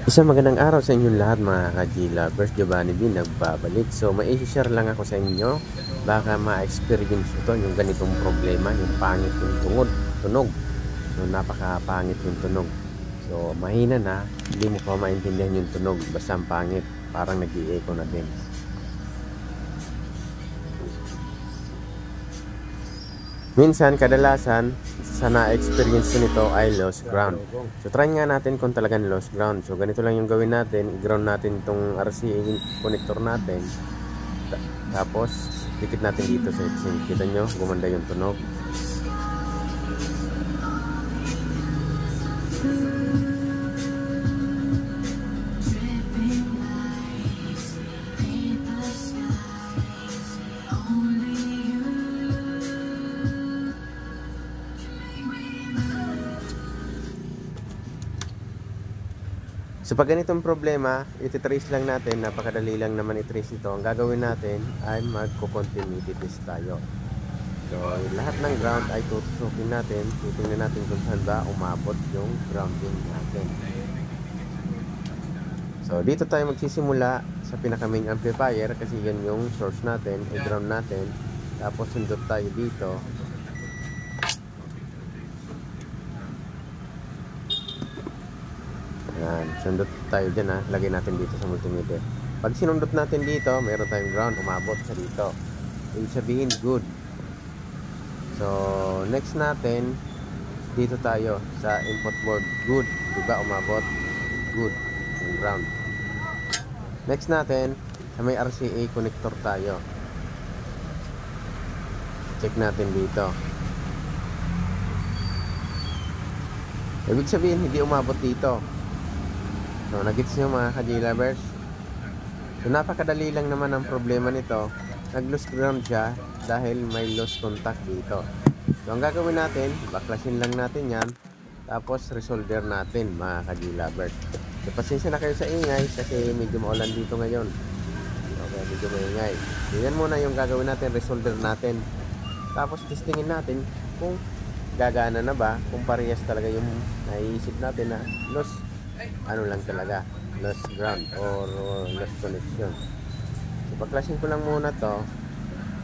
Isang magandang araw sa inyong lahat mga ka-G-Lovers. Giovanni B nagbabalik. So may i-share lang ako sa inyo. Baka ma-experience ito yung ganitong problema, yung pangit yung tunog. So napaka-pangit yung tunog. So mahina na, hindi mo pa maintindihan yung tunog. Basta ang pangit, parang nag-i-echo na din. Minsan, kadalasan, sa na-experience ko nito ay lost ground. So, try nga natin kung talagang lost ground. So, ganito lang yung gawin natin. I-ground natin itong RCA connector natin. Tapos, dikit natin dito sa heatsink. Kita nyo, gumanda yung tunog. So pag ganitong problema, ititrace lang natin, napakadali lang naman i-trace ito. Ang gagawin natin ay magko-continuity test tayo. So lahat ng ground ay tutusukin natin, titingnan natin kung saan ba umabot yung grounding natin. So dito tayo magsisimula sa pinaka main amplifier kasi yan yung source natin, i-ground natin. Tapos sundot tayo dito. Yan, sundot tayo dyan ha. Lagay natin dito sa multimeter. Pag sinundot natin dito, mayroon tayong ground, umabot sa dito. Ibig sabihin, good. So, next natin, dito tayo sa input board. Good. Diba, umabot? Good. Yung ground. Next natin, sa may RCA connector tayo. Check natin dito. Ibig sabihin, hindi umabot dito. So, nagets nyo mga ka-G-Lovers? So, napakadali lang naman ang problema nito. Nag-loose ground siya dahil may loose contact dito. So, ang gagawin natin, baklasin lang natin yan. Tapos, resolder natin mga ka-G-Lovers. So, pasensya na kayo sa ingay kasi medyo maulan dito ngayon. Okay, medyo maingay. So, yan muna yung gagawin natin, resolder natin. Tapos, testingin natin kung gagana na ba, kung parehas talaga yung naiisip natin na loose. Ano lang talaga, lost ground or lost connection. So, baklasin ko lang muna to.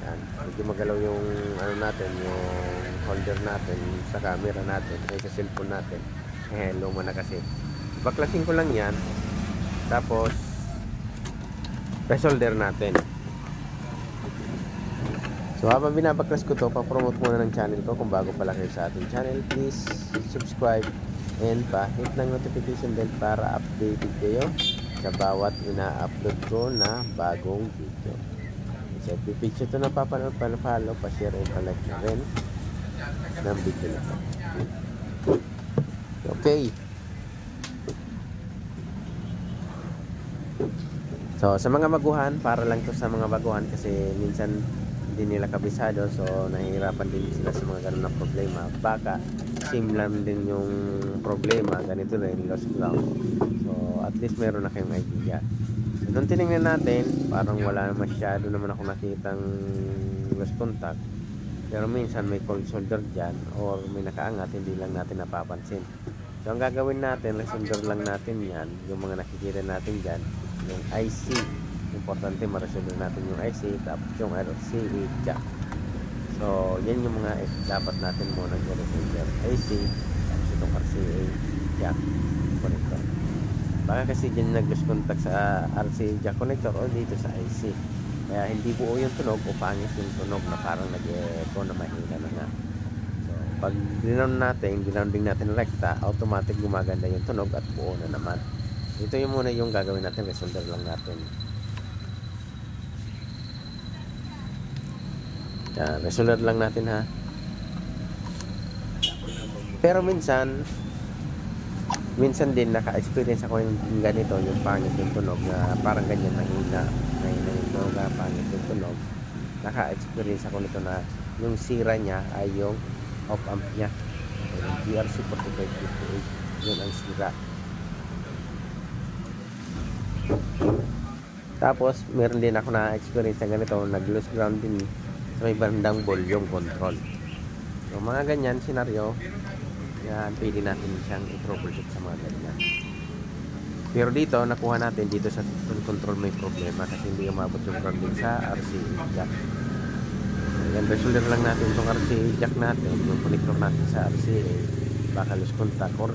Yan, medyo magalaw yung ano natin, yung holder natin sa camera natin, ay sa cellphone natin. Luma na kasi. Baklasin ko lang yan. Tapos, resolder natin. So, habang binabaklas ko to, papromote muna ng channel ko. Kung bago pala kayo sa ating channel, please subscribe and pa-hit ng notification bell para updated kayo sa bawat ina-upload ko na bagong video. So, pipicture ito na papanood, pa-follow, pa-share and pa-like na rin ng video na ito. Okay. So, sa mga baguhan, para lang to sa mga baguhan kasi minsan hindi nila kabisado, so nahihirapan din sila sa mga ganun na problema. Baka same lang din yung problema, ganito rin, lost ground. So at least meron na kayong idea. So, nung tinignan natin, parang wala masyado naman ako nakitang lost contact, pero minsan may cold solder dyan or may nakaangat, hindi lang natin napapansin. So ang gagawin natin, resolder lang natin yan, yung mga nakikita natin dyan, yung IC. Importante ma-resolve natin yung IC, tapos yung RCA jack. So yan yung mga dapat natin muna i-resolve. IC, tapos itong RCA jack connector. Baka kasi dyan nag-lose contact sa RCA jack connector o dito sa IC. Kaya hindi buo yung tunog o pangit yung tunog na parang nag-echo na mahina na nga. So pag dinounding natin rekta, automatic gumaganda yung tunog at buo na naman. Ito yung muna yung gagawin natin, resolder lang natin. Yan, resolder lang natin ha. Pero minsan din naka-experience ako yung ganito, yung pangit yung tunog na parang ganyan, mahina yung tunog, pangit yung tunog. Naka-experience ako nito na yung sira niya ay yung op amp niya, yung GRC 4558, yun ang sira. Tapos meron din ako na-experience na ganito, nag-loose ground din sa may bandang volume control. So mga ganyan senaryo, yan pwede natin siyang i-troubleshoot sa mga ganyan. Pero dito, nakuha natin dito sa control may problema kasi hindi umabot yung grounding sa RCA jack. Ayan, resolder lang natin itong RCA jack natin, yung connector natin sa RCA, baka lose contact or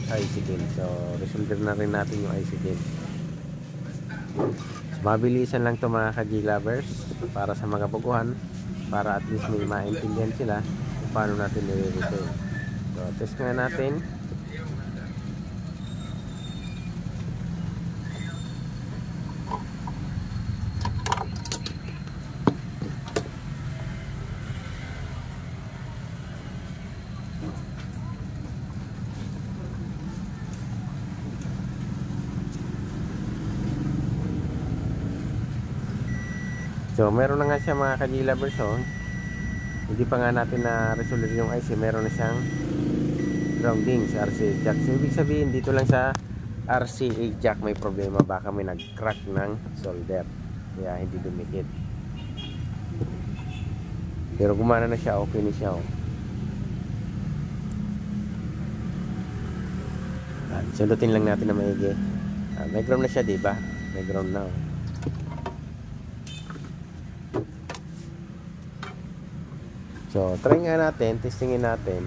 sa IC din. So, resolder na rin natin yung IC din. So, mabilisan lang ito mga ka-G-lovers para sa mga baguhan, para at least may maintindihan sila kung paano natin nire-repair. So, test nga natin. So, meron na nga siya mga ka-G-lovers, oh. Hindi pa nga natin na resolve yung IC, meron na siyang grounding sa RCA jack. So, ibig sabihin, dito lang sa RCA jack may problema, baka may nag-crack ng solder, kaya hindi dumikit. Pero gumana na siya, okay na siya, oh. Sulutin lang natin na maigi. May ground na siya, diba? May ground na, oh. So, try nga natin, testingin natin.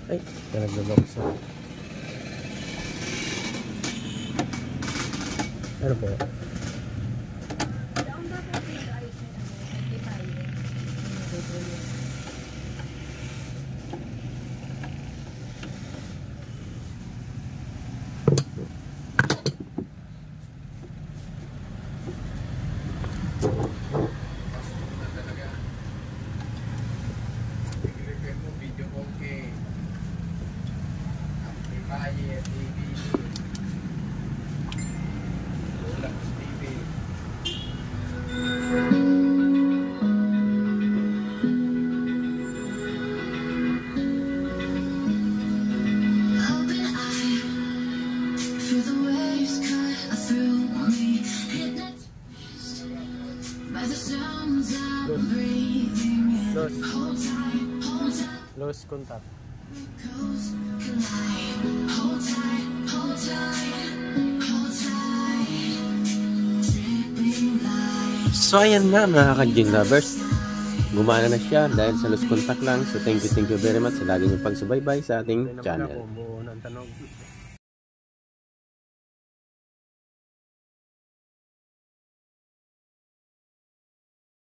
Ay, nag-lock. Ano po? Lose contact. So ayan na mga ka-G-lovers, gumana na siya dahil sa loose contact lang. So thank you very much sa lagi niyong pagsubaybay sa ating channel.